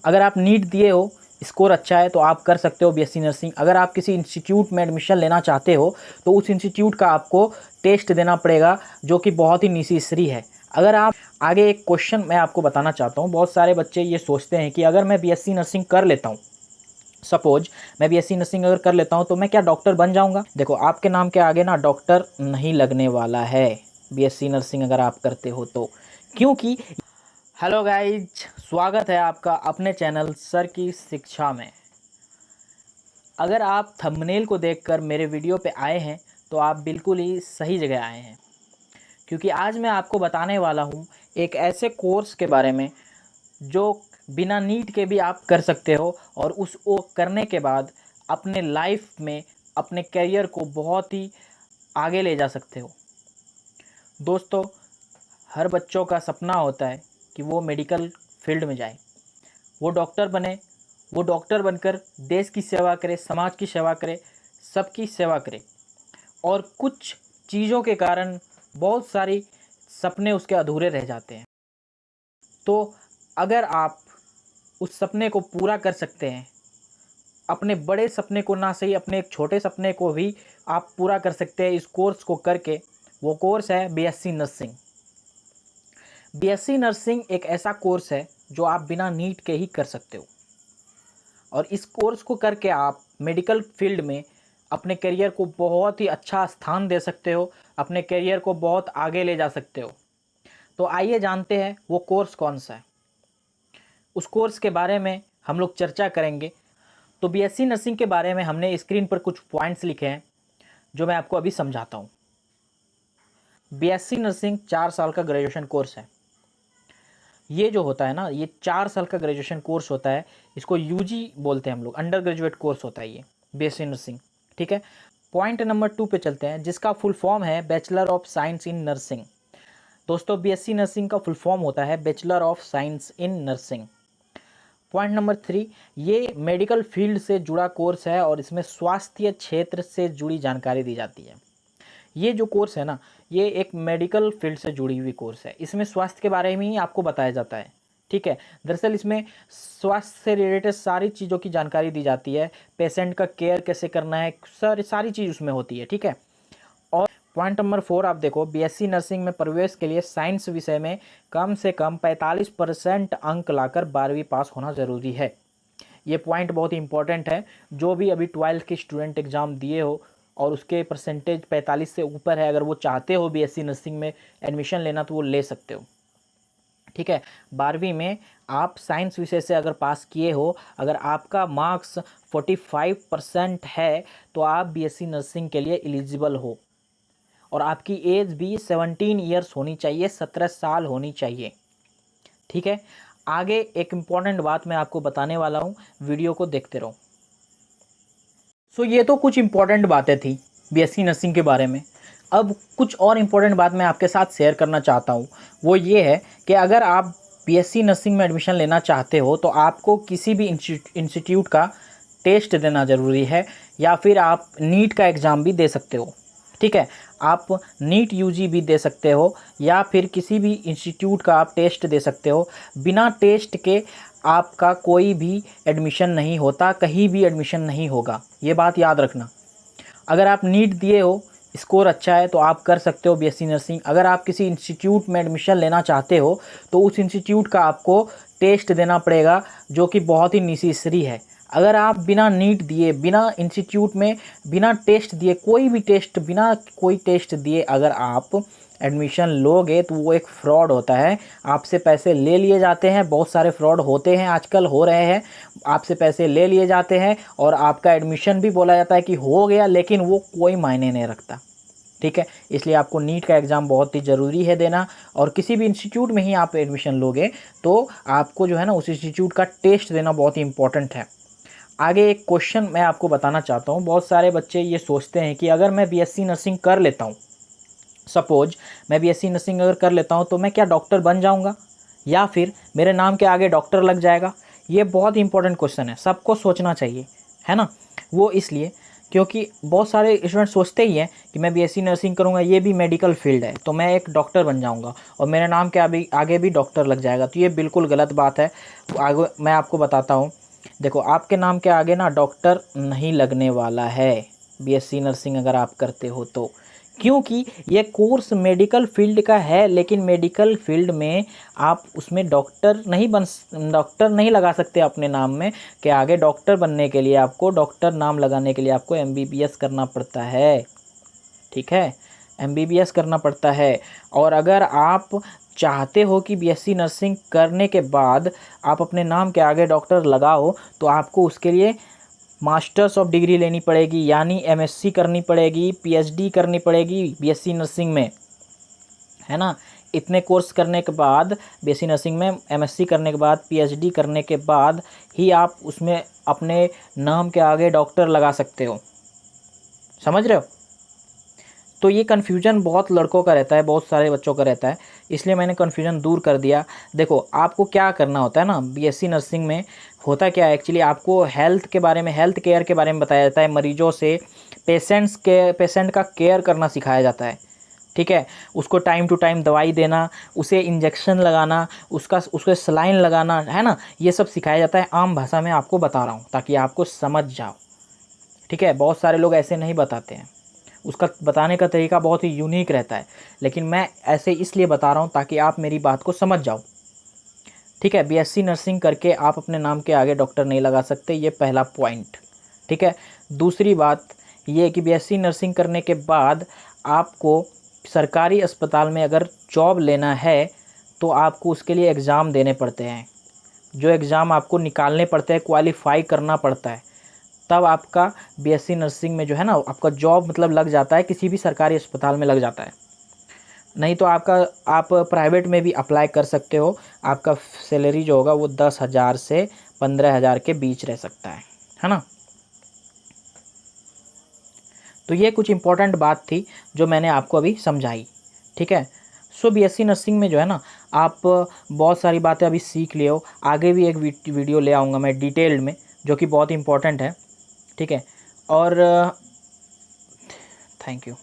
अगर आप नीट दिए हो, स्कोर अच्छा है तो आप कर सकते हो बीएससी नर्सिंग। अगर आप किसी इंस्टीट्यूट में एडमिशन लेना चाहते हो तो उस इंस्टीट्यूट का आपको टेस्ट देना पड़ेगा, जो कि बहुत ही नेसेसरी है। अगर आप आगे एक क्वेश्चन मैं आपको बताना चाहता हूँ, बहुत सारे बच्चे ये सोचते हैं कि अगर मैं बीएससी नर्सिंग कर लेता हूँ, सपोज मैं बीएससी नर्सिंग अगर कर लेता हूँ तो मैं क्या डॉक्टर बन जाऊँगा? देखो, आपके नाम के आगे ना डॉक्टर नहीं लगने वाला है बीएससी नर्सिंग अगर आप करते हो तो, क्योंकि हेलो गाइज, स्वागत है आपका अपने चैनल सर की शिक्षा में। अगर आप थंबनेल को देखकर मेरे वीडियो पे आए हैं तो आप बिल्कुल ही सही जगह आए हैं, क्योंकि आज मैं आपको बताने वाला हूँ एक ऐसे कोर्स के बारे में जो बिना नीट के भी आप कर सकते हो और उस वो करने के बाद अपने लाइफ में अपने करियर को बहुत ही आगे ले जा सकते हो। दोस्तों, हर बच्चों का सपना होता है कि वो मेडिकल फील्ड में जाए, वो डॉक्टर बने, वो डॉक्टर बनकर देश की सेवा करे, समाज की सेवा करे, सबकी सेवा करे। और कुछ चीज़ों के कारण बहुत सारी सपने उसके अधूरे रह जाते हैं। तो अगर आप उस सपने को पूरा कर सकते हैं, अपने बड़े सपने को ना सही अपने एक छोटे सपने को भी आप पूरा कर सकते हैं इस कोर्स को करके। वो कोर्स है बीएससी नर्सिंग। बीएससी नर्सिंग एक ऐसा कोर्स है जो आप बिना नीट के ही कर सकते हो, और इस कोर्स को करके आप मेडिकल फील्ड में अपने करियर को बहुत ही अच्छा स्थान दे सकते हो, अपने करियर को बहुत आगे ले जा सकते हो। तो आइए जानते हैं वो कोर्स कौन सा है। उस कोर्स के बारे में हम लोग चर्चा करेंगे। तो बीएससी नर्सिंग के बारे में हमने स्क्रीन पर कुछ पॉइंट्स लिखे हैं जो मैं आपको अभी समझाता हूँ। बीएससी नर्सिंग 4 साल का ग्रेजुएशन कोर्स है। ये जो होता है ना, ये 4 साल का ग्रेजुएशन कोर्स होता है। इसको यूजी बोलते हैं हम लोग, अंडर ग्रेजुएट कोर्स होता है ये बीएससी नर्सिंग। ठीक है, पॉइंट नंबर 2 पे चलते हैं, जिसका फुल फॉर्म है bachelor of science in nursing. दोस्तों, बीएससी नर्सिंग का फुल फॉर्म होता है bachelor of science in nursing. Point number 3, ये मेडिकल फील्ड से जुड़ा कोर्स है और इसमें स्वास्थ्य क्षेत्र से जुड़ी जानकारी दी जाती है। ये जो कोर्स है ना, ये एक मेडिकल फील्ड से जुड़ी हुई कोर्स है। इसमें स्वास्थ्य के बारे में ही आपको बताया जाता है। ठीक है, दरअसल इसमें स्वास्थ्य से रिलेटेड सारी चीज़ों की जानकारी दी जाती है। पेशेंट का केयर कैसे करना है, सारी चीज़ उसमें होती है। ठीक है, और पॉइंट नंबर 4 आप देखो, बीएससी नर्सिंग में प्रवेश के लिए साइंस विषय में कम से कम 45% अंक लाकर 12वीं पास होना ज़रूरी है। ये पॉइंट बहुत ही इंपॉर्टेंट है। जो भी अभी 12th के स्टूडेंट एग्ज़ाम दिए हो और उसके परसेंटेज 45 से ऊपर है, अगर वो चाहते हो बीएससी नर्सिंग में एडमिशन लेना तो वो ले सकते हो। ठीक है, 12वीं में आप साइंस विषय से अगर पास किए हो, अगर आपका मार्क्स 45% है तो आप बीएससी नर्सिंग के लिए एलिजिबल हो, और आपकी एज भी 17 ईयर्स होनी चाहिए, 17 साल होनी चाहिए। ठीक है, आगे एक इम्पॉर्टेंट बात मैं आपको बताने वाला हूँ, वीडियो को देखते रहो। सो ये तो कुछ इम्पॉर्टेंट बातें थी बीएससी नर्सिंग के बारे में। अब कुछ और इम्पॉर्टेंट बात मैं आपके साथ शेयर करना चाहता हूँ। वो ये है कि अगर आप बीएससी नर्सिंग में एडमिशन लेना चाहते हो तो आपको किसी भी इंस्टीट्यूट का टेस्ट देना ज़रूरी है, या फिर आप नीट का एग्ज़ाम भी दे सकते हो। ठीक है, आप नीट यूजी भी दे सकते हो, या फिर किसी भी इंस्टीट्यूट का आप टेस्ट दे सकते हो। बिना टेस्ट के आपका कोई भी एडमिशन नहीं होता, कहीं भी एडमिशन नहीं होगा, ये बात याद रखना। अगर आप नीट दिए हो, स्कोर अच्छा है तो आप कर सकते हो बीएससी नर्सिंग। अगर आप किसी इंस्टीट्यूट में एडमिशन लेना चाहते हो तो उस इंस्टीट्यूट का आपको टेस्ट देना पड़ेगा, जो कि बहुत ही नेसेसरी है। अगर आप बिना नीट दिए, बिना इंस्टीट्यूट में बिना टेस्ट दिए, कोई भी टेस्ट बिना कोई टेस्ट दिए अगर आप एडमिशन लोगे तो वो एक फ्रॉड होता है। आपसे पैसे ले लिए जाते हैं, बहुत सारे फ्रॉड होते हैं, आजकल हो रहे हैं। आपसे पैसे ले लिए जाते हैं और आपका एडमिशन भी बोला जाता है कि हो गया, लेकिन वो कोई मायने नहीं रखता। ठीक है, इसलिए आपको नीट का एग्ज़ाम बहुत ही ज़रूरी है देना, और किसी भी इंस्टीट्यूट में ही आप एडमिशन लोगे तो आपको जो है ना उस इंस्टीट्यूट का टेस्ट देना बहुत ही इंपॉर्टेंट है। आगे एक क्वेश्चन मैं आपको बताना चाहता हूँ। बहुत सारे बच्चे ये सोचते हैं कि अगर मैं बीएससी नर्सिंग कर लेता हूँ, सपोज मैं बीएससी नर्सिंग अगर कर लेता हूँ तो मैं क्या डॉक्टर बन जाऊँगा, या फिर मेरे नाम के आगे डॉक्टर लग जाएगा? ये बहुत इंपॉर्टेंट क्वेश्चन है, सबको सोचना चाहिए, है ना। वो इसलिए क्योंकि बहुत सारे स्टूडेंट सोचते ही हैं कि मैं बीएससी नर्सिंग करूँगा, ये भी मेडिकल फील्ड है तो मैं एक डॉक्टर बन जाऊँगा और मेरे नाम के आगे भी डॉक्टर लग जाएगा। तो ये बिल्कुल गलत बात है। आगे मैं आपको बताता हूँ। देखो, आपके नाम के आगे ना डॉक्टर नहीं लगने वाला है बीएससी नर्सिंग अगर आप करते हो तो, क्योंकि ये कोर्स मेडिकल फील्ड का है, लेकिन मेडिकल फील्ड में आप उसमें डॉक्टर नहीं लगा सकते अपने नाम में के आगे। डॉक्टर बनने के लिए आपको, डॉक्टर नाम लगाने के लिए आपको एमबीबीएस करना पड़ता है। ठीक है, एमबीबीएस करना पड़ता है। और अगर आप चाहते हो कि बीएससी नर्सिंग करने के बाद आप अपने नाम के आगे डॉक्टर लगाओ, तो आपको उसके लिए मास्टर्स ऑफ डिग्री लेनी पड़ेगी, यानी एमएससी करनी पड़ेगी, पीएचडी करनी पड़ेगी बीएससी नर्सिंग में, है ना। इतने कोर्स करने के बाद, बीएससी नर्सिंग में एमएससी करने के बाद, पीएचडी करने के बाद ही आप उसमें अपने नाम के आगे डॉक्टर लगा सकते हो। समझ रहे हो? तो ये कन्फ्यूजन बहुत लड़कों का रहता है, बहुत सारे बच्चों का रहता है, इसलिए मैंने कन्फ्यूजन दूर कर दिया। देखो, आपको क्या करना होता है ना, बीएससी नर्सिंग में होता क्या है एक्चुअली, आपको हेल्थ केयर के बारे में बताया जाता है। मरीजों से, पेशेंट का केयर करना सिखाया जाता है। ठीक है, उसको टाइम टू टाइम दवाई देना, उसे इंजेक्शन लगाना, उसको सलाइन लगाना, है ना, ये सब सिखाया जाता है। आम भाषा में आपको बता रहा हूँ ताकि आपको समझ जाओ। ठीक है, बहुत सारे लोग ऐसे नहीं बताते हैं, उसका बताने का तरीका बहुत ही यूनिक रहता है, लेकिन मैं ऐसे इसलिए बता रहा हूँ ताकि आप मेरी बात को समझ जाओ। ठीक है, बीएससी नर्सिंग करके आप अपने नाम के आगे डॉक्टर नहीं लगा सकते, ये पहला पॉइंट। ठीक है, दूसरी बात ये कि बीएससी नर्सिंग करने के बाद आपको सरकारी अस्पताल में अगर जॉब लेना है तो आपको उसके लिए एग्ज़ाम देने पड़ते हैं। जो एग्ज़ाम आपको निकालने पड़ते हैं, क्वालिफ़ाई करना पड़ता है, तब आपका बीएससी नर्सिंग में जो है ना आपका जॉब मतलब लग जाता है, किसी भी सरकारी अस्पताल में लग जाता है। नहीं तो आप प्राइवेट में भी अप्लाई कर सकते हो। आपका सैलरी जो होगा वो 10,000 से 15,000 के बीच रह सकता है ना। तो ये कुछ इम्पोर्टेंट बात थी जो मैंने आपको अभी समझाई। ठीक है, सो बीएससी नर्सिंग में जो है ना आप बहुत सारी बातें अभी सीख लिए हो। आगे भी एक वीडियो ले आऊँगा मैं डिटेल्ड में, जो कि बहुत इम्पोर्टेंट है। ठीक है, और थैंक यू।